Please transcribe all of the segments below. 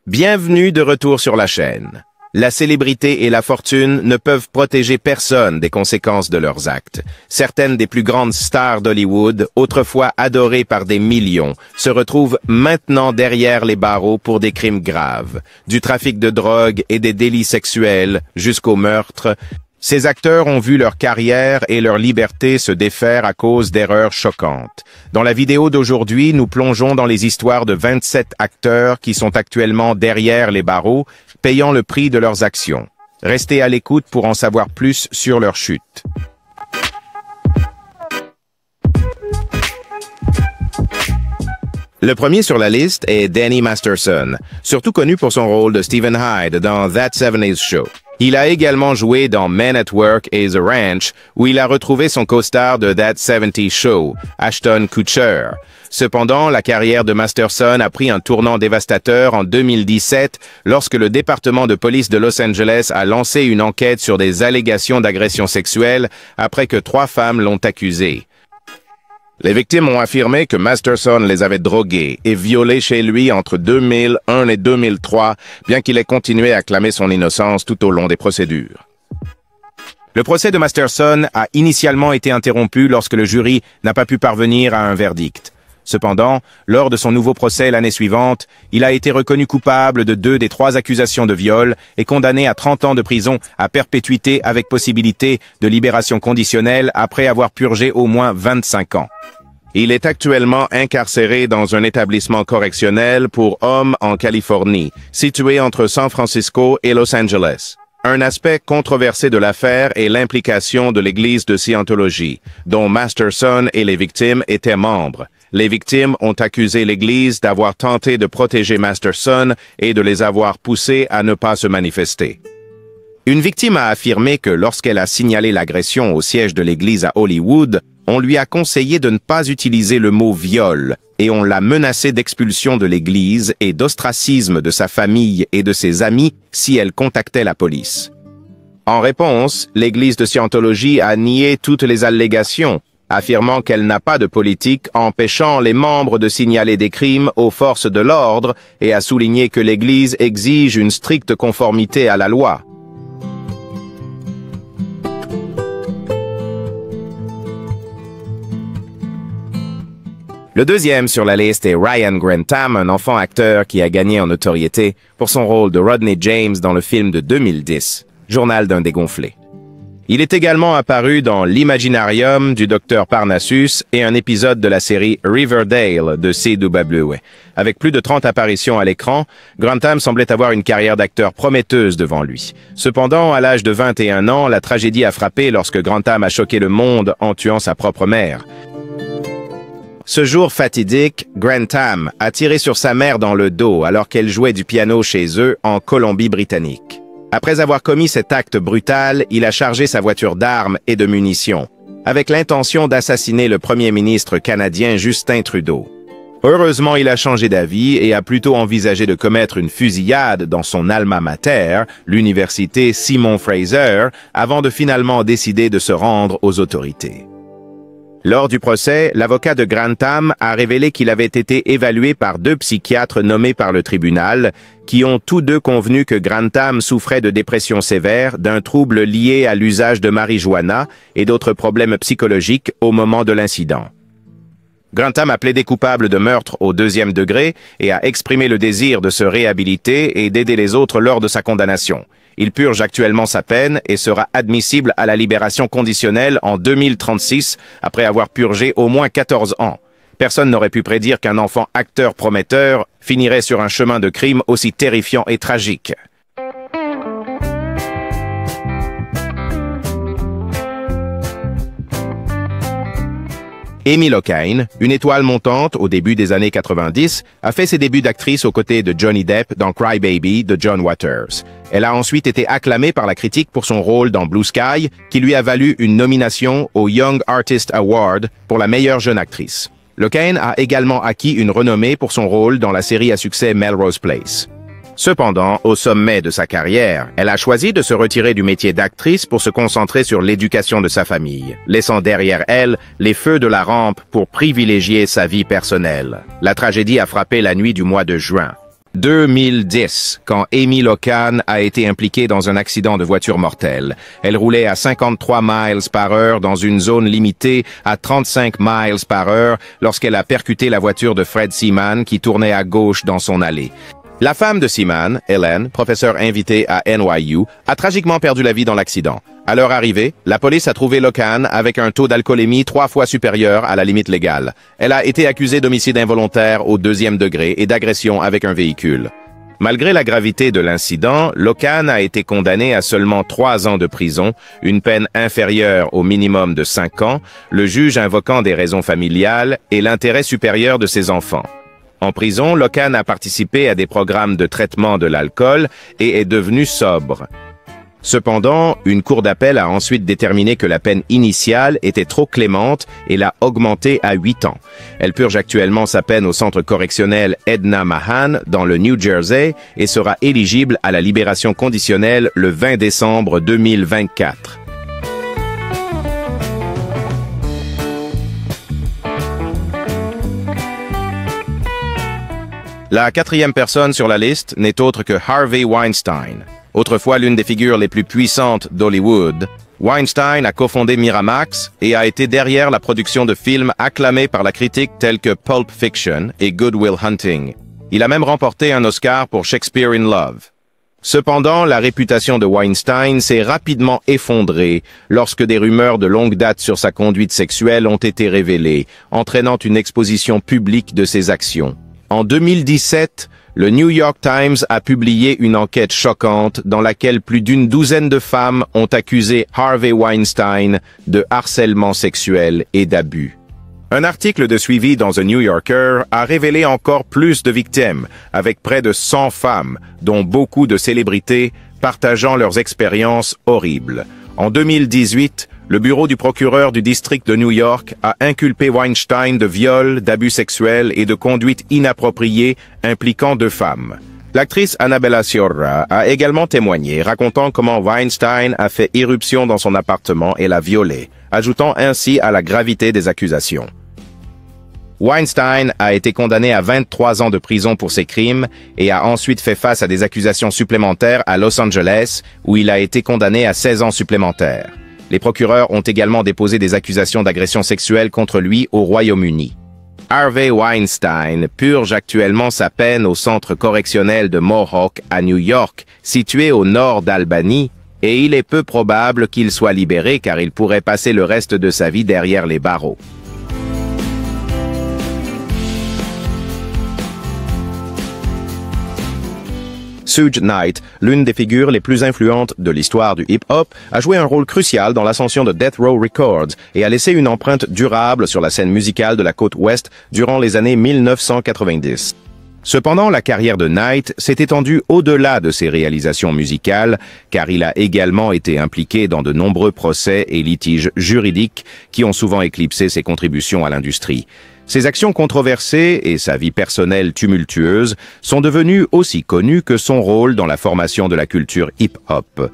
Bienvenue de retour sur la chaîne. La célébrité et la fortune ne peuvent protéger personne des conséquences de leurs actes. Certaines des plus grandes stars d'Hollywood, autrefois adorées par des millions, se retrouvent maintenant derrière les barreaux pour des crimes graves. Du trafic de drogue et des délits sexuels jusqu'au meurtre, ces acteurs ont vu leur carrière et leur liberté se défaire à cause d'erreurs choquantes. Dans la vidéo d'aujourd'hui, nous plongeons dans les histoires de 27 acteurs qui sont actuellement derrière les barreaux, payant le prix de leurs actions. Restez à l'écoute pour en savoir plus sur leur chute. Le premier sur la liste est Danny Masterson, surtout connu pour son rôle de Stephen Hyde dans That 70's Show. Il a également joué dans Men at Work et The Ranch, où il a retrouvé son co-star de That 70's Show, Ashton Kutcher. Cependant, la carrière de Masterson a pris un tournant dévastateur en 2017, lorsque le département de police de Los Angeles a lancé une enquête sur des allégations d'agression sexuelle après que 3 femmes l'ont accusé. Les victimes ont affirmé que Masterson les avait drogués et violés chez lui entre 2001 et 2003, bien qu'il ait continué à clamer son innocence tout au long des procédures. Le procès de Masterson a initialement été interrompu lorsque le jury n'a pas pu parvenir à un verdict. Cependant, lors de son nouveau procès l'année suivante, il a été reconnu coupable de 2 des 3 accusations de viol et condamné à 30 ans de prison à perpétuité avec possibilité de libération conditionnelle après avoir purgé au moins 25 ans. Il est actuellement incarcéré dans un établissement correctionnel pour hommes en Californie, situé entre San Francisco et Los Angeles. Un aspect controversé de l'affaire est l'implication de l'Église de Scientologie, dont Masterson et les victimes étaient membres. Les victimes ont accusé l'Église d'avoir tenté de protéger Masterson et de les avoir poussés à ne pas se manifester. Une victime a affirmé que lorsqu'elle a signalé l'agression au siège de l'Église à Hollywood, on lui a conseillé de ne pas utiliser le mot « viol » et on l'a menacé d'expulsion de l'Église et d'ostracisme de sa famille et de ses amis si elle contactait la police. En réponse, l'Église de Scientologie a nié toutes les allégations, affirmant qu'elle n'a pas de politique empêchant les membres de signaler des crimes aux forces de l'ordre et a souligné que l'Église exige une stricte conformité à la loi. Le deuxième sur la liste est Ryan Grantham, un enfant acteur qui a gagné en notoriété pour son rôle de Rodney James dans le film de 2010, Journal d'un dégonflé. Il est également apparu dans L'Imaginarium du Dr Parnassus et un épisode de la série Riverdale de CW. Avec plus de 30 apparitions à l'écran, Grantham semblait avoir une carrière d'acteur prometteuse devant lui. Cependant, à l'âge de 21 ans, la tragédie a frappé lorsque Grantham a choqué le monde en tuant sa propre mère. Ce jour fatidique, Grantham a tiré sur sa mère dans le dos alors qu'elle jouait du piano chez eux en Colombie-Britannique. Après avoir commis cet acte brutal, il a chargé sa voiture d'armes et de munitions, avec l'intention d'assassiner le premier ministre canadien Justin Trudeau. Heureusement, il a changé d'avis et a plutôt envisagé de commettre une fusillade dans son alma mater, l'université Simon Fraser, avant de finalement décider de se rendre aux autorités. Lors du procès, l'avocat de Grantham a révélé qu'il avait été évalué par 2 psychiatres nommés par le tribunal, qui ont tous 2 convenu que Grantham souffrait de dépression sévère, d'un trouble lié à l'usage de marijuana et d'autres problèmes psychologiques au moment de l'incident. Grantham a plaidé coupable de meurtre au 2e degré et a exprimé le désir de se réhabiliter et d'aider les autres lors de sa condamnation. Il purge actuellement sa peine et sera admissible à la libération conditionnelle en 2036 après avoir purgé au moins 14 ans. Personne n'aurait pu prédire qu'un enfant acteur prometteur finirait sur un chemin de crime aussi terrifiant et tragique. Amy Locane, une étoile montante au début des années 90, a fait ses débuts d'actrice aux côtés de Johnny Depp dans Cry Baby de John Waters. Elle a ensuite été acclamée par la critique pour son rôle dans Blue Sky, qui lui a valu une nomination au Young Artist Award pour la meilleure jeune actrice. Locane a également acquis une renommée pour son rôle dans la série à succès Melrose Place. Cependant, au sommet de sa carrière, elle a choisi de se retirer du métier d'actrice pour se concentrer sur l'éducation de sa famille, laissant derrière elle les feux de la rampe pour privilégier sa vie personnelle. La tragédie a frappé la nuit du mois de juin. 2010, quand Amy Locan a été impliquée dans un accident de voiture mortel. Elle roulait à 53 miles par heure dans une zone limitée à 35 miles par heure lorsqu'elle a percuté la voiture de Fred Seaman qui tournait à gauche dans son allée. La femme de Seaman, Helen, professeure invitée à NYU, a tragiquement perdu la vie dans l'accident. À leur arrivée, la police a trouvé Locan avec un taux d'alcoolémie 3 fois supérieur à la limite légale. Elle a été accusée d'homicide involontaire au 2e degré et d'agression avec un véhicule. Malgré la gravité de l'incident, Locan a été condamné à seulement 3 ans de prison, une peine inférieure au minimum de 5 ans, le juge invoquant des raisons familiales et l'intérêt supérieur de ses enfants. En prison, Locan a participé à des programmes de traitement de l'alcool et est devenu sobre. Cependant, une cour d'appel a ensuite déterminé que la peine initiale était trop clémente et l'a augmentée à 8 ans. Elle purge actuellement sa peine au centre correctionnel Edna Mahan dans le New Jersey et sera éligible à la libération conditionnelle le 20 décembre 2024. La 4e personne sur la liste n'est autre que Harvey Weinstein. Autrefois l'une des figures les plus puissantes d'Hollywood, Weinstein a cofondé Miramax et a été derrière la production de films acclamés par la critique tels que Pulp Fiction et Good Will Hunting. Il a même remporté un Oscar pour Shakespeare in Love. Cependant, la réputation de Weinstein s'est rapidement effondrée lorsque des rumeurs de longue date sur sa conduite sexuelle ont été révélées, entraînant une exposition publique de ses actions. En 2017, le New York Times a publié une enquête choquante dans laquelle plus d'une douzaine de femmes ont accusé Harvey Weinstein de harcèlement sexuel et d'abus. Un article de suivi dans The New Yorker a révélé encore plus de victimes, avec près de 100 femmes, dont beaucoup de célébrités, partageant leurs expériences horribles. En 2018, le bureau du procureur du district de New York a inculpé Weinstein de viol, d'abus sexuels et de conduite inappropriée impliquant 2 femmes. L'actrice Annabella Sciorra a également témoigné, racontant comment Weinstein a fait irruption dans son appartement et l'a violée, ajoutant ainsi à la gravité des accusations. Weinstein a été condamné à 23 ans de prison pour ses crimes et a ensuite fait face à des accusations supplémentaires à Los Angeles, où il a été condamné à 16 ans supplémentaires. Les procureurs ont également déposé des accusations d'agression sexuelle contre lui au Royaume-Uni. Harvey Weinstein purge actuellement sa peine au centre correctionnel de Mohawk à New York, situé au nord d'Albany, et il est peu probable qu'il soit libéré car il pourrait passer le reste de sa vie derrière les barreaux. Suge Knight, l'une des figures les plus influentes de l'histoire du hip-hop, a joué un rôle crucial dans l'ascension de Death Row Records et a laissé une empreinte durable sur la scène musicale de la côte ouest durant les années 1990. Cependant, la carrière de Knight s'est étendue au-delà de ses réalisations musicales, car il a également été impliqué dans de nombreux procès et litiges juridiques qui ont souvent éclipsé ses contributions à l'industrie. Ses actions controversées et sa vie personnelle tumultueuse sont devenues aussi connues que son rôle dans la formation de la culture hip-hop.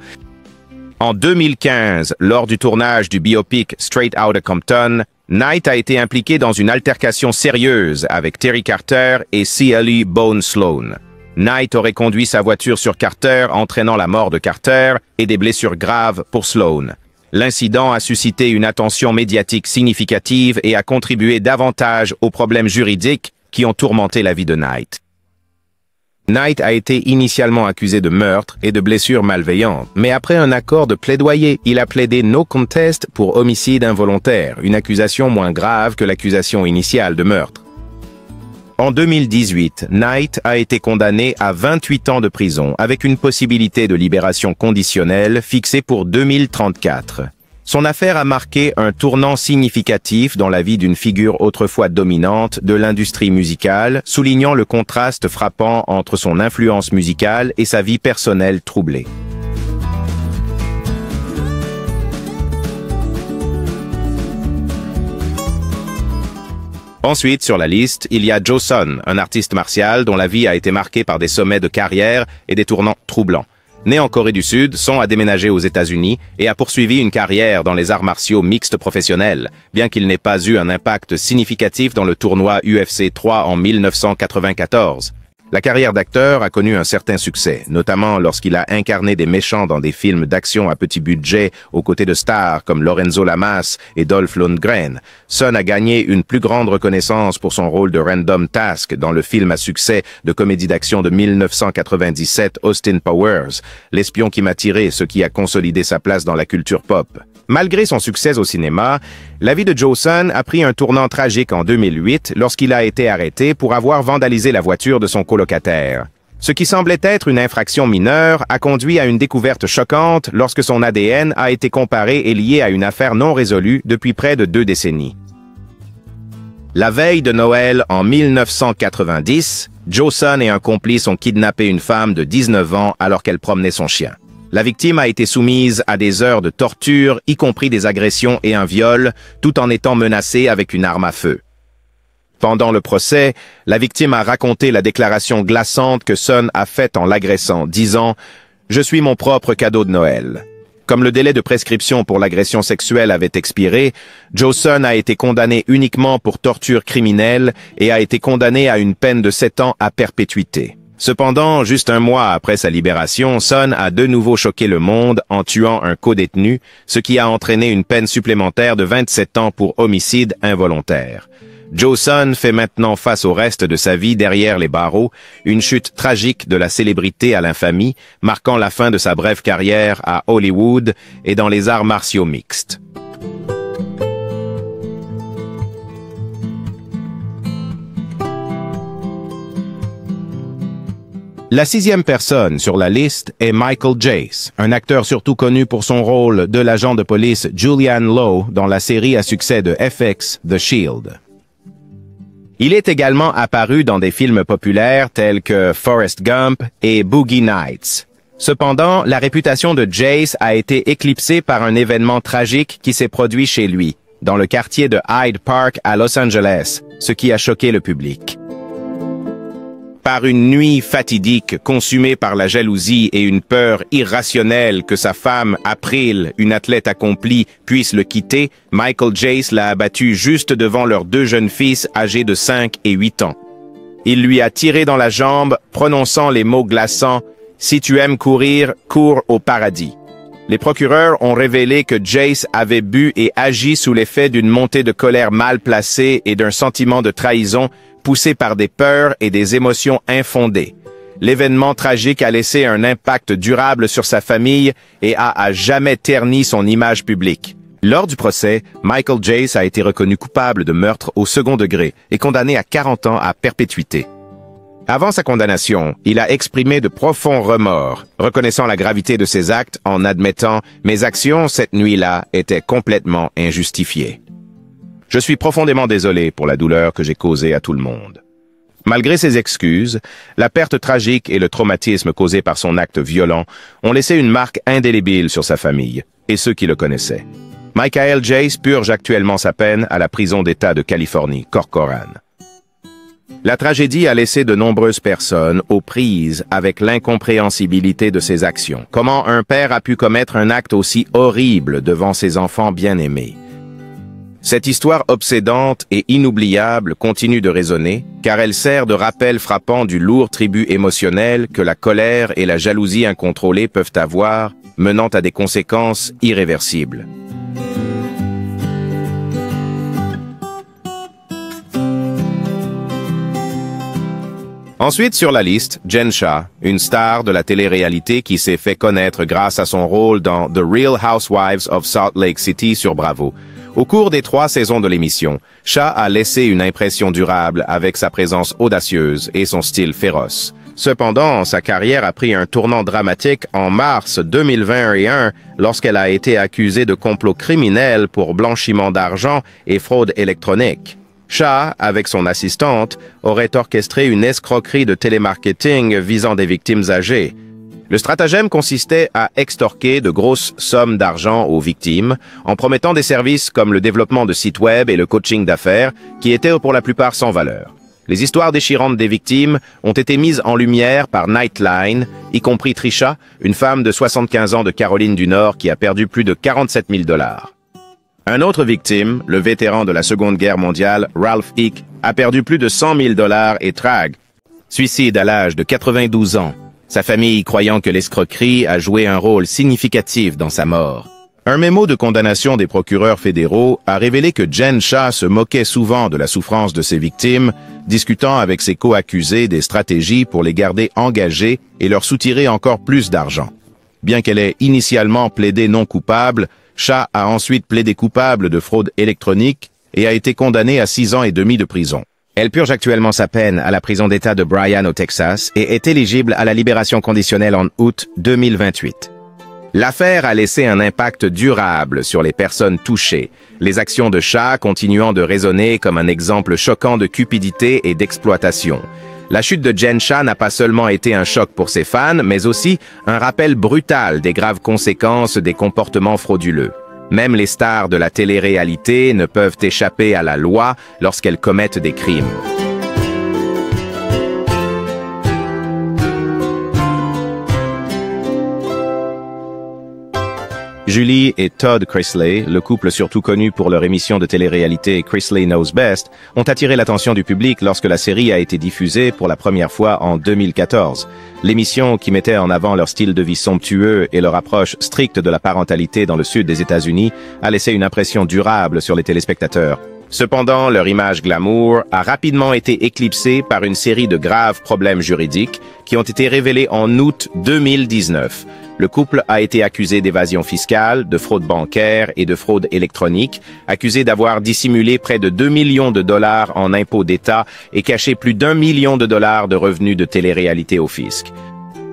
En 2015, lors du tournage du biopic Straight Outta Compton, Knight a été impliqué dans une altercation sérieuse avec Terry Carter et C.L.E. Bone Sloan. Knight aurait conduit sa voiture sur Carter, entraînant la mort de Carter et des blessures graves pour Sloan. L'incident a suscité une attention médiatique significative et a contribué davantage aux problèmes juridiques qui ont tourmenté la vie de Knight. Knight a été initialement accusé de meurtre et de blessures malveillantes, mais après un accord de plaidoyer, il a plaidé no contest pour homicide involontaire, une accusation moins grave que l'accusation initiale de meurtre. En 2018, Knight a été condamné à 28 ans de prison avec une possibilité de libération conditionnelle fixée pour 2034. Son affaire a marqué un tournant significatif dans la vie d'une figure autrefois dominante de l'industrie musicale, soulignant le contraste frappant entre son influence musicale et sa vie personnelle troublée. Ensuite, sur la liste, il y a Joe Son, un artiste martial dont la vie a été marquée par des sommets de carrière et des tournants troublants. Né en Corée du Sud, Son a déménagé aux États-Unis et a poursuivi une carrière dans les arts martiaux mixtes professionnels, bien qu'il n'ait pas eu un impact significatif dans le tournoi UFC 3 en 1994. La carrière d'acteur a connu un certain succès, notamment lorsqu'il a incarné des méchants dans des films d'action à petit budget aux côtés de stars comme Lorenzo Lamas et Dolph Lundgren. Sun a gagné une plus grande reconnaissance pour son rôle de Random Task dans le film à succès de comédie d'action de 1997 Austin Powers, l'espion qui m'a tiré, ce qui a consolidé sa place dans la culture pop. Malgré son succès au cinéma, la vie de Joe Sun a pris un tournant tragique en 2008 lorsqu'il a été arrêté pour avoir vandalisé la voiture de son colocataire. Ce qui semblait être une infraction mineure a conduit à une découverte choquante lorsque son ADN a été comparé et lié à une affaire non résolue depuis près de 2 décennies. La veille de Noël en 1990, Joe Sun et un complice ont kidnappé une femme de 19 ans alors qu'elle promenait son chien. La victime a été soumise à des heures de torture, y compris des agressions et un viol, tout en étant menacée avec une arme à feu. Pendant le procès, la victime a raconté la déclaration glaçante que Sun a faite en l'agressant, disant « Je suis mon propre cadeau de Noël ». Comme le délai de prescription pour l'agression sexuelle avait expiré, Joe Sun a été condamné uniquement pour torture criminelle et a été condamné à une peine de 7 ans à perpétuité. Cependant, juste un mois après sa libération, Sun a de nouveau choqué le monde en tuant un codétenu, ce qui a entraîné une peine supplémentaire de 27 ans pour homicide involontaire. Joe Sun fait maintenant face au reste de sa vie derrière les barreaux, une chute tragique de la célébrité à l'infamie, marquant la fin de sa brève carrière à Hollywood et dans les arts martiaux mixtes. La 6e personne sur la liste est Michael Jace, un acteur surtout connu pour son rôle de l'agent de police Julian Lowe dans la série à succès de FX The Shield. Il est également apparu dans des films populaires tels que Forrest Gump et Boogie Nights. Cependant, la réputation de Jace a été éclipsée par un événement tragique qui s'est produit chez lui, dans le quartier de Hyde Park à Los Angeles, ce qui a choqué le public. Par une nuit fatidique consumée par la jalousie et une peur irrationnelle que sa femme, April, une athlète accomplie, puisse le quitter, Michael Jace l'a abattu juste devant leurs 2 jeunes fils âgés de 5 et 8 ans. Il lui a tiré dans la jambe, prononçant les mots glaçants « Si tu aimes courir, cours au paradis ». Les procureurs ont révélé que Jace avait bu et agi sous l'effet d'une montée de colère mal placée et d'un sentiment de trahison poussé par des peurs et des émotions infondées. L'événement tragique a laissé un impact durable sur sa famille et a à jamais terni son image publique. Lors du procès, Michael Jace a été reconnu coupable de meurtre au second degré et condamné à 40 ans à perpétuité. Avant sa condamnation, il a exprimé de profonds remords, reconnaissant la gravité de ses actes en admettant « Mes actions cette nuit-là étaient complètement injustifiées. Je suis profondément désolé pour la douleur que j'ai causée à tout le monde. » Malgré ses excuses, la perte tragique et le traumatisme causé par son acte violent ont laissé une marque indélébile sur sa famille et ceux qui le connaissaient. Michael Jace purge actuellement sa peine à la prison d'État de Californie, Corcoran. La tragédie a laissé de nombreuses personnes aux prises avec l'incompréhensibilité de ses actions. Comment un père a pu commettre un acte aussi horrible devant ses enfants bien-aimés? Cette histoire obsédante et inoubliable continue de résonner, car elle sert de rappel frappant du lourd tribut émotionnel que la colère et la jalousie incontrôlée peuvent avoir, menant à des conséquences irréversibles. Ensuite sur la liste, Jen Shah, une star de la télé-réalité qui s'est fait connaître grâce à son rôle dans The Real Housewives of Salt Lake City sur Bravo. Au cours des 3 saisons de l'émission, Shah a laissé une impression durable avec sa présence audacieuse et son style féroce. Cependant, sa carrière a pris un tournant dramatique en mars 2021 lorsqu'elle a été accusée de complot criminel pour blanchiment d'argent et fraude électronique. Shah, avec son assistante, aurait orchestré une escroquerie de télémarketing visant des victimes âgées. Le stratagème consistait à extorquer de grosses sommes d'argent aux victimes en promettant des services comme le développement de sites web et le coaching d'affaires qui étaient pour la plupart sans valeur. Les histoires déchirantes des victimes ont été mises en lumière par Nightline, y compris Trisha, une femme de 75 ans de Caroline du Nord qui a perdu plus de 47 000 $. Un autre victime, le vétéran de la Seconde Guerre mondiale, Ralph Hick, a perdu plus de 100 000 $ et Trag, Suicide à l'âge de 92 ans, sa famille croyant que l'escroquerie a joué un rôle significatif dans sa mort. Un mémo de condamnation des procureurs fédéraux a révélé que Jen Shah se moquait souvent de la souffrance de ses victimes, discutant avec ses co-accusés des stratégies pour les garder engagés et leur soutirer encore plus d'argent. Bien qu'elle ait initialement plaidé non coupable, Shah a ensuite plaidé coupable de fraude électronique et a été condamnée à 6 ans et demi de prison. Elle purge actuellement sa peine à la prison d'État de Bryan au Texas et est éligible à la libération conditionnelle en août 2028. L'affaire a laissé un impact durable sur les personnes touchées, les actions de Shah continuant de résonner comme un exemple choquant de cupidité et d'exploitation. La chute de Jen Shah n'a pas seulement été un choc pour ses fans, mais aussi un rappel brutal des graves conséquences des comportements frauduleux. Même les stars de la télé-réalité ne peuvent échapper à la loi lorsqu'elles commettent des crimes. Julie et Todd Chrisley, le couple surtout connu pour leur émission de télé-réalité Chrisley Knows Best, ont attiré l'attention du public lorsque la série a été diffusée pour la première fois en 2014. L'émission, qui mettait en avant leur style de vie somptueux et leur approche stricte de la parentalité dans le sud des États-Unis, a laissé une impression durable sur les téléspectateurs. Cependant, leur image glamour a rapidement été éclipsée par une série de graves problèmes juridiques qui ont été révélés en août 2019. Le couple a été accusé d'évasion fiscale, de fraude bancaire et de fraude électronique, accusé d'avoir dissimulé près de 2 millions de dollars en impôts d'État et caché plus d'1 million de dollars de revenus de télé-réalité au fisc.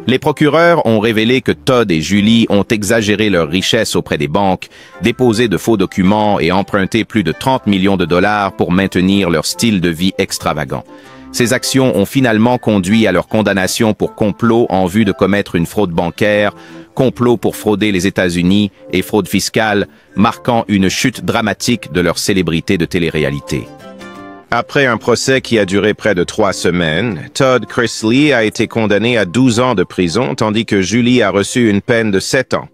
Les procureurs ont révélé que Todd et Julie ont exagéré leur richesse auprès des banques, déposé de faux documents et emprunté plus de 30 millions de dollars pour maintenir leur style de vie extravagant. Ces actions ont finalement conduit à leur condamnation pour complot en vue de commettre une fraude bancaire, complot pour frauder les États-Unis et fraude fiscale, marquant une chute dramatique de leur célébrité de télé-réalité. Après un procès qui a duré près de 3 semaines, Todd Chrisley a été condamné à 12 ans de prison, tandis que Julie a reçu une peine de 7 ans.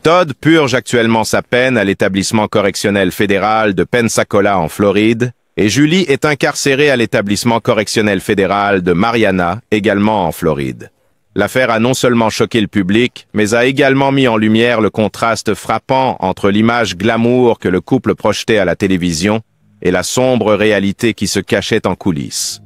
Todd purge actuellement sa peine à l'établissement correctionnel fédéral de Pensacola en Floride, et Julie est incarcérée à l'établissement correctionnel fédéral de Marianna, également en Floride. L'affaire a non seulement choqué le public, mais a également mis en lumière le contraste frappant entre l'image glamour que le couple projetait à la télévision et la sombre réalité qui se cachait en coulisses.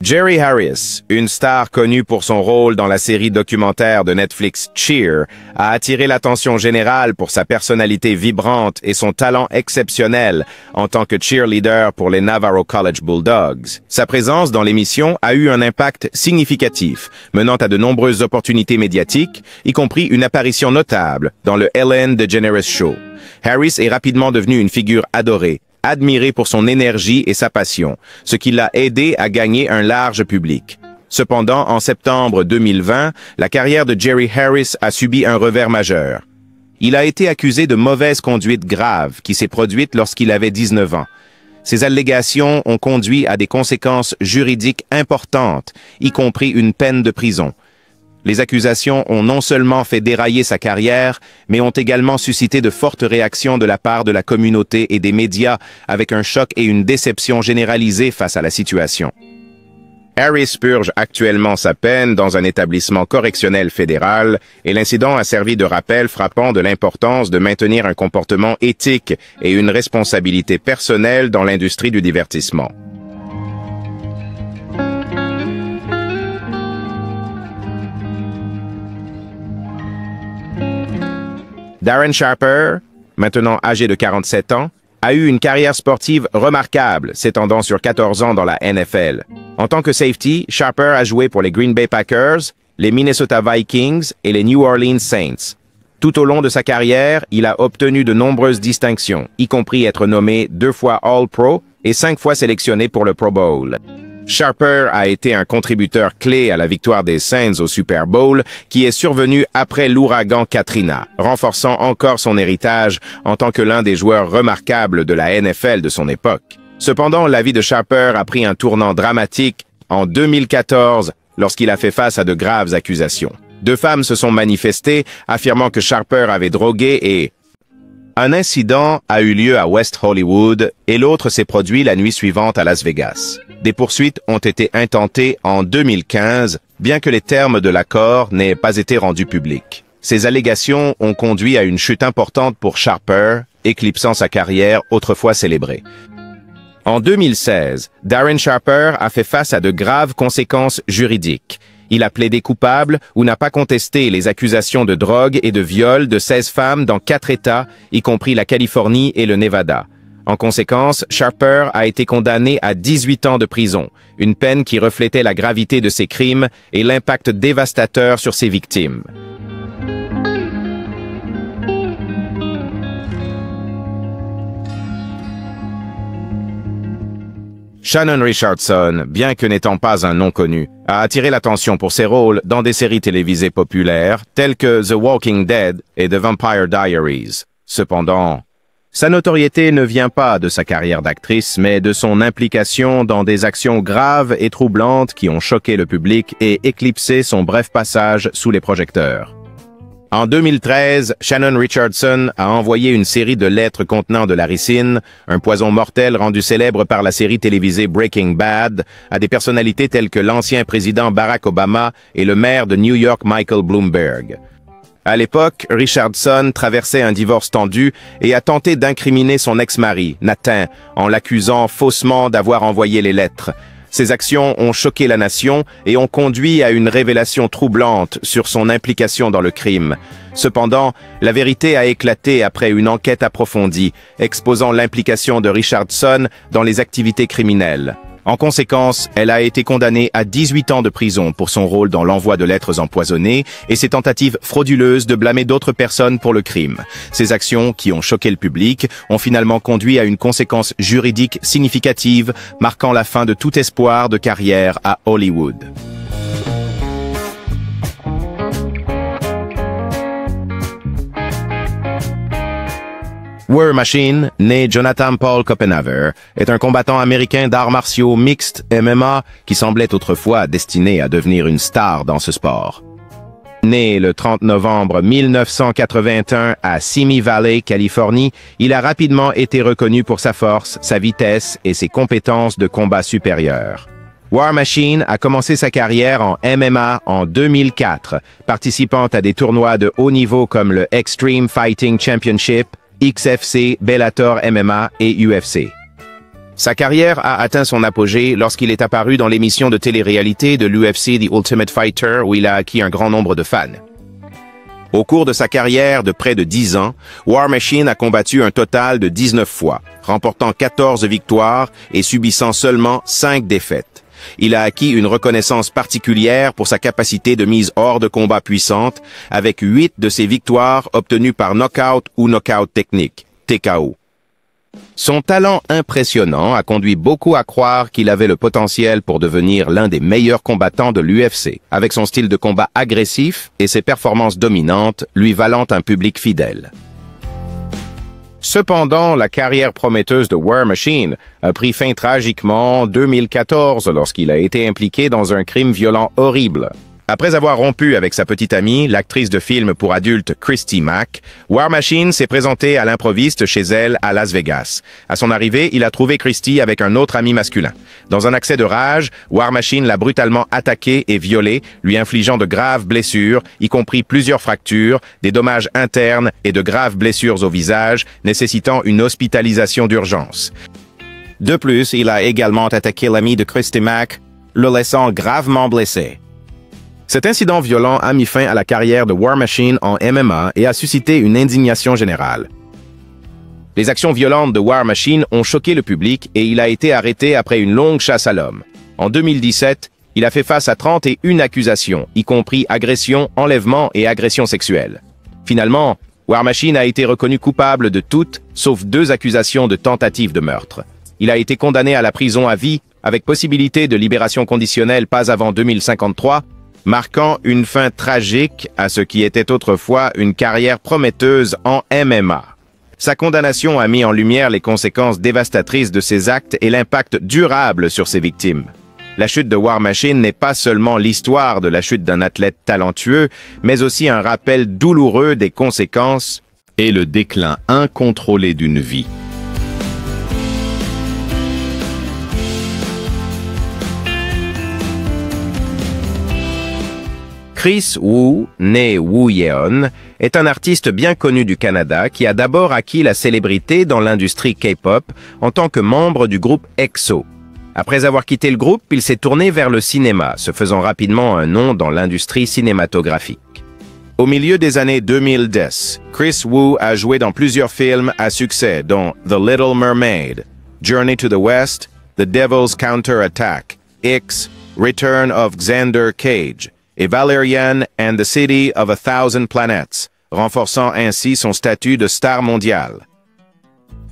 Jerry Harris, une star connue pour son rôle dans la série documentaire de Netflix Cheer, a attiré l'attention générale pour sa personnalité vibrante et son talent exceptionnel en tant que cheerleader pour les Navarro College Bulldogs. Sa présence dans l'émission a eu un impact significatif, menant à de nombreuses opportunités médiatiques, y compris une apparition notable dans le Ellen DeGeneres Show. Harris est rapidement devenu une figure adorée, admiré pour son énergie et sa passion, ce qui l'a aidé à gagner un large public. Cependant, en septembre 2020, la carrière de Jerry Harris a subi un revers majeur. Il a été accusé de mauvaise conduite grave qui s'est produite lorsqu'il avait 19 ans. Ces allégations ont conduit à des conséquences juridiques importantes, y compris une peine de prison. Les accusations ont non seulement fait dérailler sa carrière, mais ont également suscité de fortes réactions de la part de la communauté et des médias, avec un choc et une déception généralisée face à la situation. Harris purge actuellement sa peine dans un établissement correctionnel fédéral et l'incident a servi de rappel frappant de l'importance de maintenir un comportement éthique et une responsabilité personnelle dans l'industrie du divertissement. Darren Sharper, maintenant âgé de 47 ans, a eu une carrière sportive remarquable, s'étendant sur 14 ans dans la NFL. En tant que safety, Sharper a joué pour les Green Bay Packers, les Minnesota Vikings et les New Orleans Saints. Tout au long de sa carrière, il a obtenu de nombreuses distinctions, y compris être nommé 2 fois All-Pro et 5 fois sélectionné pour le Pro Bowl. Sharper a été un contributeur clé à la victoire des Saints au Super Bowl, qui est survenu après l'ouragan Katrina, renforçant encore son héritage en tant que l'un des joueurs remarquables de la NFL de son époque. Cependant, la vie de Sharper a pris un tournant dramatique en 2014 lorsqu'il a fait face à de graves accusations. 2 femmes se sont manifestées, affirmant que Sharper avait drogué et Un incident a eu lieu à West Hollywood et l'autre s'est produit la nuit suivante à Las Vegas. Des poursuites ont été intentées en 2015, bien que les termes de l'accord n'aient pas été rendus publics. Ces allégations ont conduit à une chute importante pour Sharper, éclipsant sa carrière autrefois célébrée. En 2016, Darren Sharper a fait face à de graves conséquences juridiques. Il a plaidé coupable ou n'a pas contesté les accusations de drogue et de viol de 16 femmes dans 4 États, y compris la Californie et le Nevada. En conséquence, Sharper a été condamné à 18 ans de prison, une peine qui reflétait la gravité de ses crimes et l'impact dévastateur sur ses victimes. Shannon Richardson, bien que n'étant pas un nom connu, a attiré l'attention pour ses rôles dans des séries télévisées populaires telles que The Walking Dead et The Vampire Diaries. Cependant, sa notoriété ne vient pas de sa carrière d'actrice, mais de son implication dans des actions graves et troublantes qui ont choqué le public et éclipsé son bref passage sous les projecteurs. En 2013, Shannon Richardson a envoyé une série de lettres contenant de la ricine, un poison mortel rendu célèbre par la série télévisée Breaking Bad, à des personnalités telles que l'ancien président Barack Obama et le maire de New York Michael Bloomberg. À l'époque, Richardson traversait un divorce tendu et a tenté d'incriminer son ex-mari, Nathan, en l'accusant faussement d'avoir envoyé les lettres. Ces actions ont choqué la nation et ont conduit à une révélation troublante sur son implication dans le crime. Cependant, la vérité a éclaté après une enquête approfondie, exposant l'implication de Richardson dans les activités criminelles. En conséquence, elle a été condamnée à 18 ans de prison pour son rôle dans l'envoi de lettres empoisonnées et ses tentatives frauduleuses de blâmer d'autres personnes pour le crime. Ces actions, qui ont choqué le public, ont finalement conduit à une conséquence juridique significative, marquant la fin de tout espoir de carrière à Hollywood. War Machine, né Jonathan Paul Copenhaver, est un combattant américain d'arts martiaux mixtes MMA qui semblait autrefois destiné à devenir une star dans ce sport. Né le 30 novembre 1981 à Simi Valley, Californie, il a rapidement été reconnu pour sa force, sa vitesse et ses compétences de combat supérieures. War Machine a commencé sa carrière en MMA en 2004, participant à des tournois de haut niveau comme le Extreme Fighting Championship, XFC, Bellator MMA et UFC. Sa carrière a atteint son apogée lorsqu'il est apparu dans l'émission de télé-réalité de l'UFC The Ultimate Fighter où il a acquis un grand nombre de fans. Au cours de sa carrière de près de 10 ans, War Machine a combattu un total de 19 fois, remportant 14 victoires et subissant seulement 5 défaites. Il a acquis une reconnaissance particulière pour sa capacité de mise hors de combat puissante, avec 8 de ses victoires obtenues par knockout ou knockout technique, TKO. Son talent impressionnant a conduit beaucoup à croire qu'il avait le potentiel pour devenir l'un des meilleurs combattants de l'UFC, avec son style de combat agressif et ses performances dominantes lui valant un public fidèle. Cependant, la carrière prometteuse de War Machine a pris fin tragiquement en 2014 lorsqu'il a été impliqué dans un crime violent horrible. Après avoir rompu avec sa petite amie, l'actrice de film pour adultes Christy Mack, War Machine s'est présenté à l'improviste chez elle à Las Vegas. À son arrivée, il a trouvé Christy avec un autre ami masculin. Dans un accès de rage, War Machine l'a brutalement attaqué et violé, lui infligeant de graves blessures, y compris plusieurs fractures, des dommages internes et de graves blessures au visage, nécessitant une hospitalisation d'urgence. De plus, il a également attaqué l'ami de Christy Mack, le laissant gravement blessé. Cet incident violent a mis fin à la carrière de War Machine en MMA et a suscité une indignation générale. Les actions violentes de War Machine ont choqué le public et il a été arrêté après une longue chasse à l'homme. En 2017, il a fait face à 31 accusations, y compris agression, enlèvement et agression sexuelle. Finalement, War Machine a été reconnu coupable de toutes, sauf 2 accusations de tentative de meurtre. Il a été condamné à la prison à vie, avec possibilité de libération conditionnelle pas avant 2053, marquant une fin tragique à ce qui était autrefois une carrière prometteuse en MMA. Sa condamnation a mis en lumière les conséquences dévastatrices de ses actes et l'impact durable sur ses victimes. La chute de War Machine n'est pas seulement l'histoire de la chute d'un athlète talentueux, mais aussi un rappel douloureux des conséquences et le déclin incontrôlé d'une vie. Chris Wu, né Woo Yeon, est un artiste bien connu du Canada qui a d'abord acquis la célébrité dans l'industrie K-pop en tant que membre du groupe EXO. Après avoir quitté le groupe, il s'est tourné vers le cinéma, se faisant rapidement un nom dans l'industrie cinématographique. Au milieu des années 2010, Chris Wu a joué dans plusieurs films à succès dont The Little Mermaid, Journey to the West, The Devil's Counter-Attack, X, Return of Xander Cage, et Valerian and the City of a Thousand Planets, renforçant ainsi son statut de star mondiale.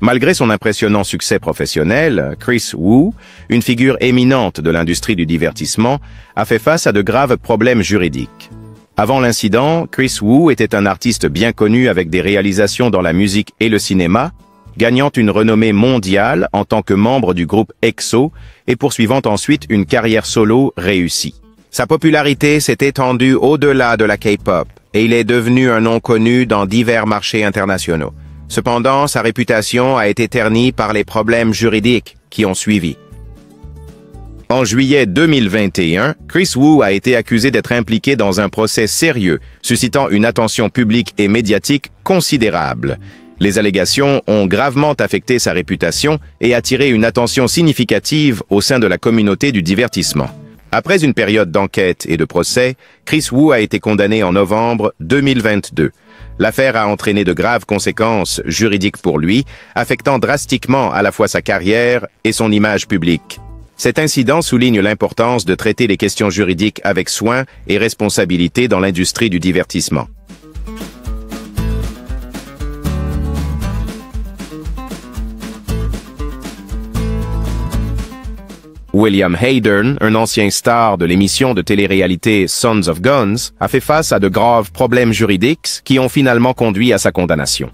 Malgré son impressionnant succès professionnel, Chris Wu, une figure éminente de l'industrie du divertissement, a fait face à de graves problèmes juridiques. Avant l'incident, Chris Wu était un artiste bien connu avec des réalisations dans la musique et le cinéma, gagnant une renommée mondiale en tant que membre du groupe EXO et poursuivant ensuite une carrière solo réussie. Sa popularité s'est étendue au-delà de la K-pop et il est devenu un nom connu dans divers marchés internationaux. Cependant, sa réputation a été ternie par les problèmes juridiques qui ont suivi. En juillet 2021, Chris Wu a été accusé d'être impliqué dans un procès sérieux, suscitant une attention publique et médiatique considérable. Les allégations ont gravement affecté sa réputation et attiré une attention significative au sein de la communauté du divertissement. Après une période d'enquête et de procès, Chris Wu a été condamné en novembre 2022. L'affaire a entraîné de graves conséquences juridiques pour lui, affectant drastiquement à la fois sa carrière et son image publique. Cet incident souligne l'importance de traiter les questions juridiques avec soin et responsabilité dans l'industrie du divertissement. William Hayden, un ancien star de l'émission de télé-réalité Sons of Guns, a fait face à de graves problèmes juridiques qui ont finalement conduit à sa condamnation.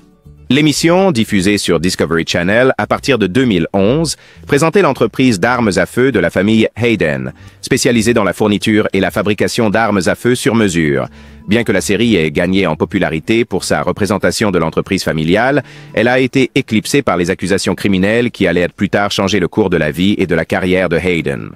L'émission, diffusée sur Discovery Channel à partir de 2011, présentait l'entreprise d'armes à feu de la famille Hayden, spécialisée dans la fourniture et la fabrication d'armes à feu sur mesure. Bien que la série ait gagné en popularité pour sa représentation de l'entreprise familiale, elle a été éclipsée par les accusations criminelles qui allaient plus tard changer le cours de la vie et de la carrière de Hayden.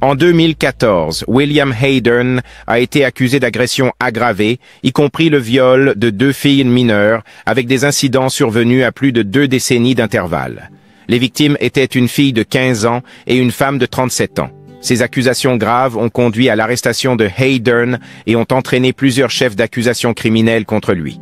En 2014, William Hayden a été accusé d'agression aggravée, y compris le viol de 2 filles mineures, avec des incidents survenus à plus de 2 décennies d'intervalle. Les victimes étaient une fille de 15 ans et une femme de 37 ans. Ces accusations graves ont conduit à l'arrestation de Hayden et ont entraîné plusieurs chefs d'accusation criminels contre lui.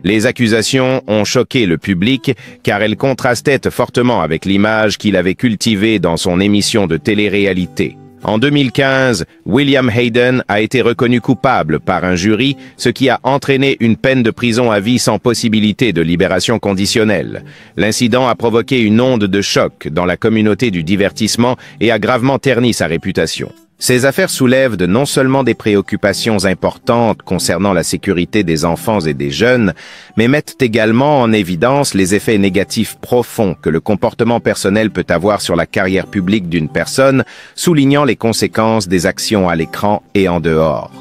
Les accusations ont choqué le public car elles contrastaient fortement avec l'image qu'il avait cultivée dans son émission de télé-réalité. En 2015, William Hayden a été reconnu coupable par un jury, ce qui a entraîné une peine de prison à vie sans possibilité de libération conditionnelle. L'incident a provoqué une onde de choc dans la communauté du divertissement et a gravement terni sa réputation. Ces affaires soulèvent non seulement des préoccupations importantes concernant la sécurité des enfants et des jeunes, mais mettent également en évidence les effets négatifs profonds que le comportement personnel peut avoir sur la carrière publique d'une personne, soulignant les conséquences des actions à l'écran et en dehors.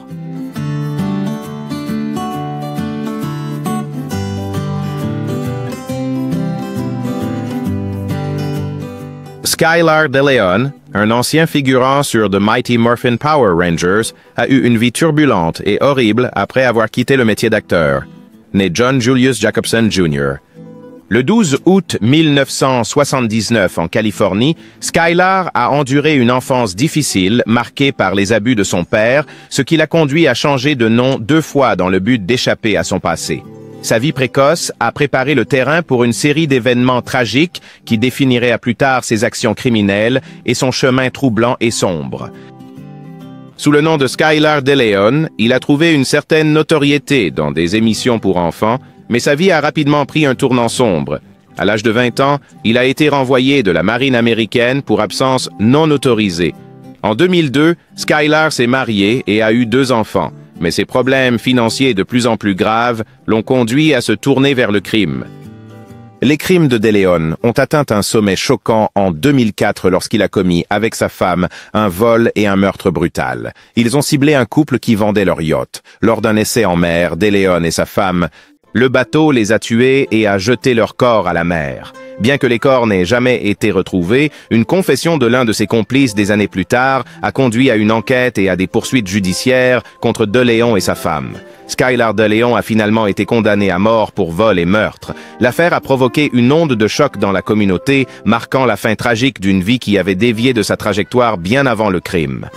Skylar DeLeon, un ancien figurant sur The Mighty Morphin Power Rangers, a eu une vie turbulente et horrible après avoir quitté le métier d'acteur. Né John Julius Jacobson Jr. Le 12 août 1979 en Californie, Skylar a enduré une enfance difficile marquée par les abus de son père, ce qui l'a conduit à changer de nom 2 fois dans le but d'échapper à son passé. Sa vie précoce a préparé le terrain pour une série d'événements tragiques qui définiraient à plus tard ses actions criminelles et son chemin troublant et sombre. Sous le nom de Skylar DeLeon, il a trouvé une certaine notoriété dans des émissions pour enfants, mais sa vie a rapidement pris un tournant sombre. À l'âge de 20 ans, il a été renvoyé de la marine américaine pour absence non autorisée. En 2002, Skylar s'est marié et a eu 2 enfants. Mais ses problèmes financiers de plus en plus graves l'ont conduit à se tourner vers le crime. Les crimes de DeLeon ont atteint un sommet choquant en 2004 lorsqu'il a commis, avec sa femme, un vol et un meurtre brutal. Ils ont ciblé un couple qui vendait leur yacht. Lors d'un essai en mer, DeLeon et sa femme Le bateau les a tués et a jeté leurs corps à la mer. Bien que les corps n'aient jamais été retrouvés, une confession de l'un de ses complices des années plus tard a conduit à une enquête et à des poursuites judiciaires contre DeLeon et sa femme. Skylar DeLeon a finalement été condamné à mort pour vol et meurtre. L'affaire a provoqué une onde de choc dans la communauté, marquant la fin tragique d'une vie qui avait dévié de sa trajectoire bien avant le crime.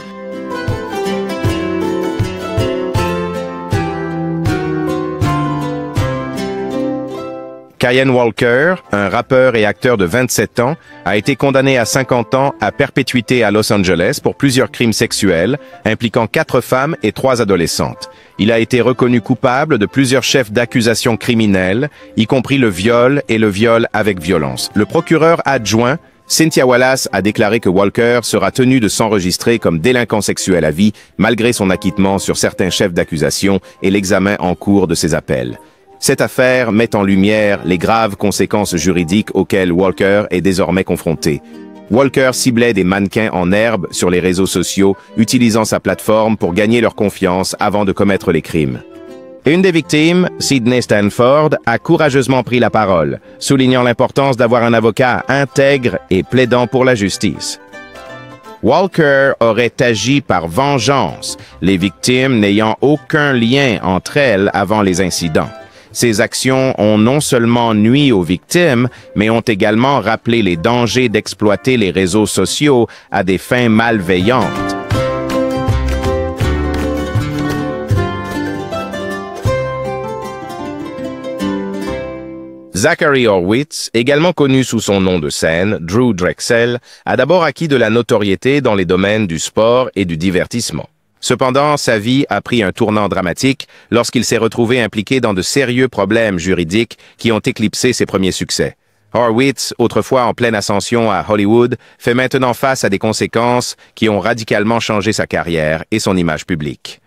Kyan Walker, un rappeur et acteur de 27 ans, a été condamné à 50 ans à perpétuité à Los Angeles pour plusieurs crimes sexuels, impliquant 4 femmes et 3 adolescentes. Il a été reconnu coupable de plusieurs chefs d'accusation criminels, y compris le viol et le viol avec violence. Le procureur adjoint, Cynthia Wallace, a déclaré que Walker sera tenu de s'enregistrer comme délinquant sexuel à vie, malgré son acquittement sur certains chefs d'accusation et l'examen en cours de ses appels. Cette affaire met en lumière les graves conséquences juridiques auxquelles Walker est désormais confronté. Walker ciblait des mannequins en herbe sur les réseaux sociaux, utilisant sa plateforme pour gagner leur confiance avant de commettre les crimes. Une des victimes, Sydney Stanford, a courageusement pris la parole, soulignant l'importance d'avoir un avocat intègre et plaidant pour la justice. Walker aurait agi par vengeance, les victimes n'ayant aucun lien entre elles avant les incidents. Ces actions ont non seulement nui aux victimes, mais ont également rappelé les dangers d'exploiter les réseaux sociaux à des fins malveillantes. Zachary Horwitz, également connu sous son nom de scène, Drew Drexel, a d'abord acquis de la notoriété dans les domaines du sport et du divertissement. Cependant, sa vie a pris un tournant dramatique lorsqu'il s'est retrouvé impliqué dans de sérieux problèmes juridiques qui ont éclipsé ses premiers succès. Horwitz, autrefois en pleine ascension à Hollywood, fait maintenant face à des conséquences qui ont radicalement changé sa carrière et son image publique.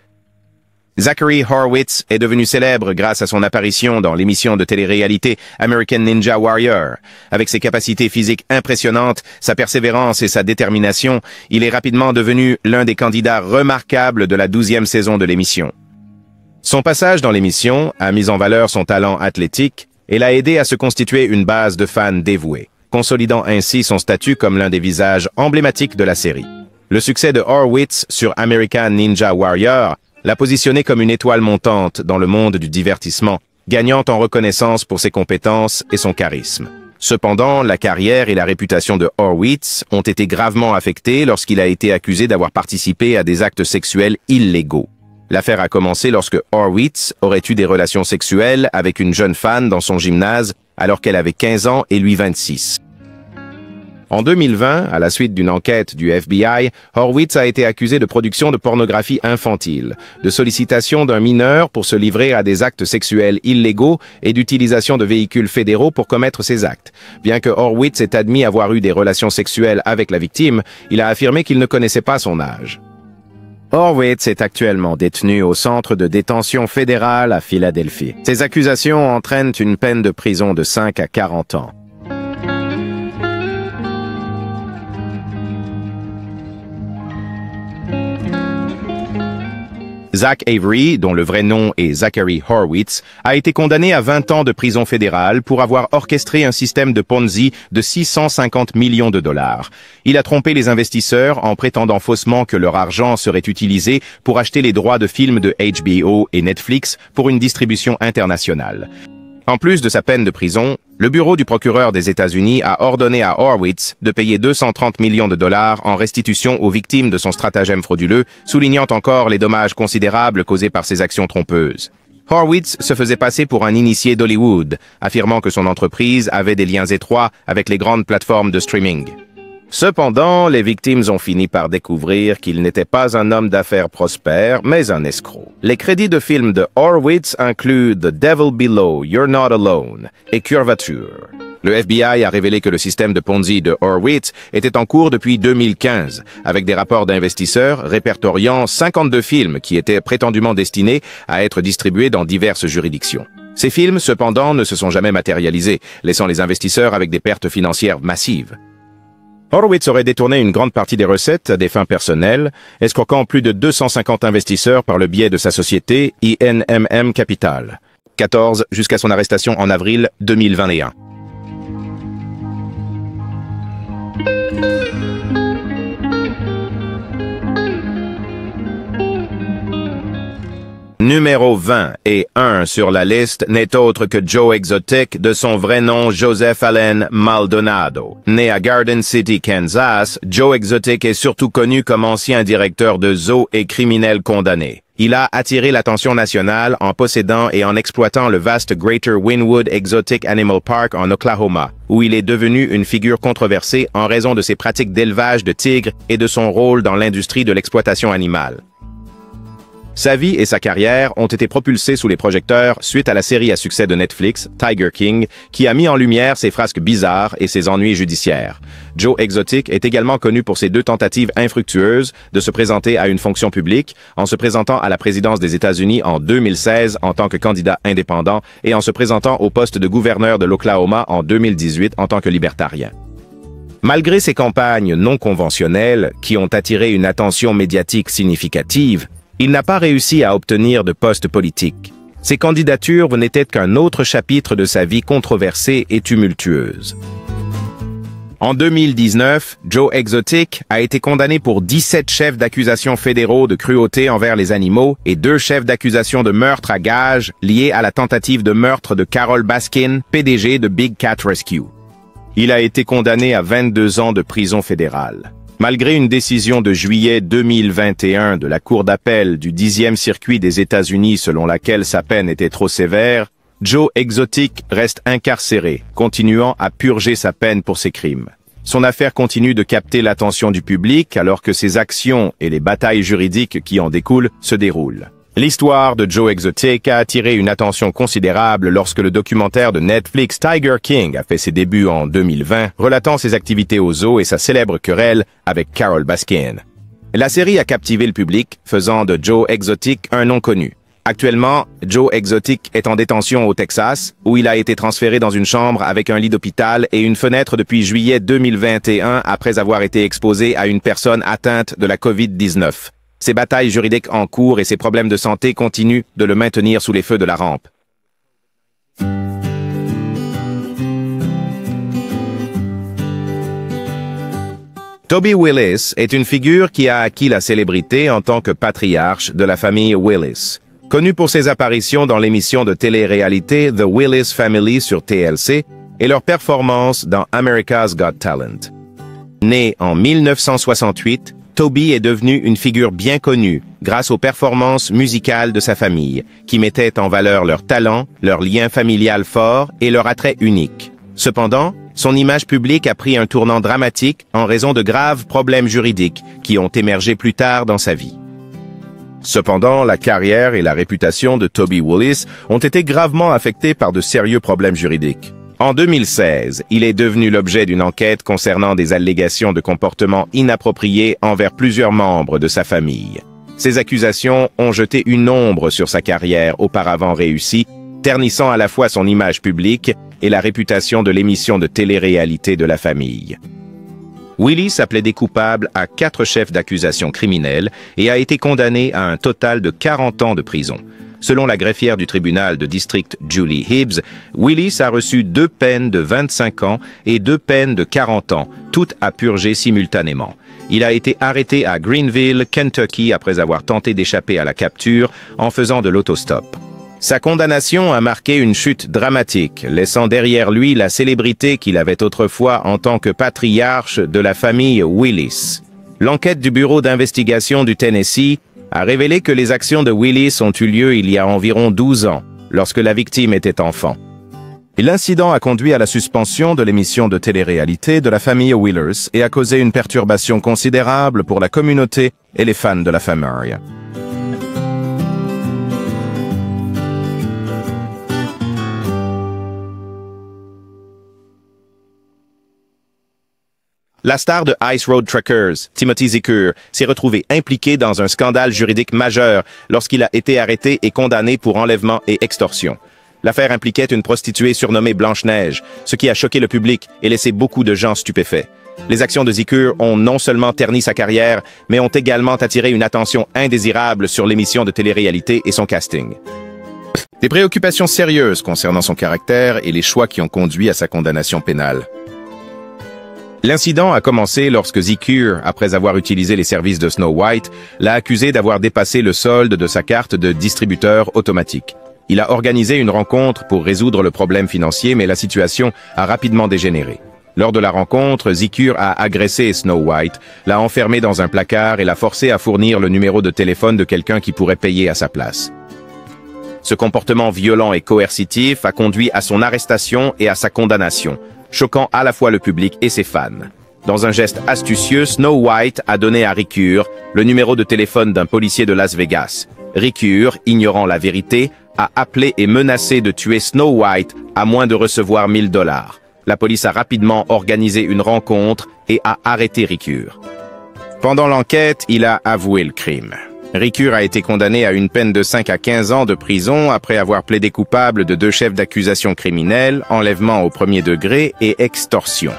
Zachary Horwitz est devenu célèbre grâce à son apparition dans l'émission de télé-réalité American Ninja Warrior. Avec ses capacités physiques impressionnantes, sa persévérance et sa détermination, il est rapidement devenu l'un des candidats remarquables de la 12e saison de l'émission. Son passage dans l'émission a mis en valeur son talent athlétique et l'a aidé à se constituer une base de fans dévoués, consolidant ainsi son statut comme l'un des visages emblématiques de la série. Le succès de Horwitz sur American Ninja Warrior l'a positionné comme une étoile montante dans le monde du divertissement, gagnant en reconnaissance pour ses compétences et son charisme. Cependant, la carrière et la réputation de Horwitz ont été gravement affectées lorsqu'il a été accusé d'avoir participé à des actes sexuels illégaux. L'affaire a commencé lorsque Horwitz aurait eu des relations sexuelles avec une jeune fan dans son gymnase alors qu'elle avait 15 ans et lui 26. En 2020, à la suite d'une enquête du FBI, Horwitz a été accusé de production de pornographie infantile, de sollicitation d'un mineur pour se livrer à des actes sexuels illégaux et d'utilisation de véhicules fédéraux pour commettre ces actes. Bien que Horwitz ait admis avoir eu des relations sexuelles avec la victime, il a affirmé qu'il ne connaissait pas son âge. Horwitz est actuellement détenu au centre de détention fédéral à Philadelphie. Ces accusations entraînent une peine de prison de 5 à 40 ans. Zach Avery, dont le vrai nom est Zachary Horwitz, a été condamné à 20 ans de prison fédérale pour avoir orchestré un système de Ponzi de 650 millions de dollars. Il a trompé les investisseurs en prétendant faussement que leur argent serait utilisé pour acheter les droits de films de HBO et Netflix pour une distribution internationale. En plus de sa peine de prison, le bureau du procureur des États-Unis a ordonné à Horwitz de payer 230 millions de dollars en restitution aux victimes de son stratagème frauduleux, soulignant encore les dommages considérables causés par ses actions trompeuses. Horwitz se faisait passer pour un initié d'Hollywood, affirmant que son entreprise avait des liens étroits avec les grandes plateformes de streaming. Cependant, les victimes ont fini par découvrir qu'il n'était pas un homme d'affaires prospère, mais un escroc. Les crédits de films de Horwitz incluent The Devil Below, You're Not Alone et Curvature. Le FBI a révélé que le système de Ponzi de Horwitz était en cours depuis 2015, avec des rapports d'investisseurs répertoriant 52 films qui étaient prétendument destinés à être distribués dans diverses juridictions. Ces films, cependant, ne se sont jamais matérialisés, laissant les investisseurs avec des pertes financières massives. Horwitz aurait détourné une grande partie des recettes à des fins personnelles, escroquant plus de 250 investisseurs par le biais de sa société INMM Capital. 14 jusqu'à son arrestation en avril 2021. Numéro 20 et 1 sur la liste n'est autre que Joe Exotic, de son vrai nom Joseph Allen Maldonado. Né à Garden City, Kansas, Joe Exotic est surtout connu comme ancien directeur de zoo et criminel condamné. Il a attiré l'attention nationale en possédant et en exploitant le vaste Greater Wynwood Exotic Animal Park en Oklahoma, où il est devenu une figure controversée en raison de ses pratiques d'élevage de tigres et de son rôle dans l'industrie de l'exploitation animale. Sa vie et sa carrière ont été propulsées sous les projecteurs suite à la série à succès de Netflix, Tiger King, qui a mis en lumière ses frasques bizarres et ses ennuis judiciaires. Joe Exotic est également connu pour ses 2 tentatives infructueuses de se présenter à une fonction publique, en se présentant à la présidence des États-Unis en 2016 en tant que candidat indépendant et en se présentant au poste de gouverneur de l'Oklahoma en 2018 en tant que libertarien. Malgré ces campagnes non conventionnelles qui ont attiré une attention médiatique significative, il n'a pas réussi à obtenir de poste politique. Ses candidatures n'étaient qu'un autre chapitre de sa vie controversée et tumultueuse. En 2019, Joe Exotic a été condamné pour 17 chefs d'accusation fédéraux de cruauté envers les animaux et 2 chefs d'accusation de meurtre à gages liés à la tentative de meurtre de Carole Baskin, PDG de Big Cat Rescue. Il a été condamné à 22 ans de prison fédérale. Malgré une décision de juillet 2021 de la Cour d'appel du 10e circuit des États-Unis selon laquelle sa peine était trop sévère, Joe Exotic reste incarcéré, continuant à purger sa peine pour ses crimes. Son affaire continue de capter l'attention du public alors que ses actions et les batailles juridiques qui en découlent se déroulent. L'histoire de Joe Exotic a attiré une attention considérable lorsque le documentaire de Netflix Tiger King a fait ses débuts en 2020, relatant ses activités au zoo et sa célèbre querelle avec Carole Baskin. La série a captivé le public, faisant de Joe Exotic un nom connu. Actuellement, Joe Exotic est en détention au Texas, où il a été transféré dans une chambre avec un lit d'hôpital et une fenêtre depuis juillet 2021 après avoir été exposé à une personne atteinte de la COVID-19. Ses batailles juridiques en cours et ses problèmes de santé continuent de le maintenir sous les feux de la rampe. Toby Willis est une figure qui a acquis la célébrité en tant que patriarche de la famille Willis. Connu pour ses apparitions dans l'émission de télé-réalité The Willis Family sur TLC et leur performance dans America's Got Talent. Né en 1968, Toby est devenu une figure bien connue grâce aux performances musicales de sa famille, qui mettaient en valeur leur talent, leur lien familial fort et leur attrait unique. Cependant, son image publique a pris un tournant dramatique en raison de graves problèmes juridiques qui ont émergé plus tard dans sa vie. Cependant, la carrière et la réputation de Toby Willis ont été gravement affectées par de sérieux problèmes juridiques. En 2016, il est devenu l'objet d'une enquête concernant des allégations de comportement inapproprié envers plusieurs membres de sa famille. Ces accusations ont jeté une ombre sur sa carrière auparavant réussie, ternissant à la fois son image publique et la réputation de l'émission de télé-réalité de la famille. Willis a plaidé coupable à 4 chefs d'accusation criminels et a été condamné à un total de 40 ans de prison. Selon la greffière du tribunal de district Julie Hibbs, Willis a reçu 2 peines de 25 ans et 2 peines de 40 ans, toutes à purger simultanément. Il a été arrêté à Greenville, Kentucky, après avoir tenté d'échapper à la capture en faisant de l'autostop. Sa condamnation a marqué une chute dramatique, laissant derrière lui la célébrité qu'il avait autrefois en tant que patriarche de la famille Willis. L'enquête du bureau d'investigation du Tennessee a révélé que les actions de Willis ont eu lieu il y a environ 12 ans, lorsque la victime était enfant. L'incident a conduit à la suspension de l'émission de télé-réalité de la famille Willers et a causé une perturbation considérable pour la communauté et les fans de la famille. La star de Ice Road Truckers, Timothy Zikur, s'est retrouvé impliqué dans un scandale juridique majeur lorsqu'il a été arrêté et condamné pour enlèvement et extorsion. L'affaire impliquait une prostituée surnommée Blanche-Neige, ce qui a choqué le public et laissé beaucoup de gens stupéfaits. Les actions de Zikur ont non seulement terni sa carrière, mais ont également attiré une attention indésirable sur l'émission de télé-réalité et son casting. Des préoccupations sérieuses concernant son caractère et les choix qui ont conduit à sa condamnation pénale. L'incident a commencé lorsque Zicure, après avoir utilisé les services de Snow White, l'a accusé d'avoir dépassé le solde de sa carte de distributeur automatique. Il a organisé une rencontre pour résoudre le problème financier, mais la situation a rapidement dégénéré. Lors de la rencontre, Zicure a agressé Snow White, l'a enfermé dans un placard et l'a forcé à fournir le numéro de téléphone de quelqu'un qui pourrait payer à sa place. Ce comportement violent et coercitif a conduit à son arrestation et à sa condamnation, choquant à la fois le public et ses fans. Dans un geste astucieux, Snow White a donné à Ricure le numéro de téléphone d'un policier de Las Vegas. Ricure, ignorant la vérité, a appelé et menacé de tuer Snow White à moins de recevoir 1000 $. La police a rapidement organisé une rencontre et a arrêté Ricure. Pendant l'enquête, il a avoué le crime. Ricure a été condamné à une peine de 5 à 15 ans de prison après avoir plaidé coupable de 2 chefs d'accusation criminels, enlèvement au premier degré et extorsion.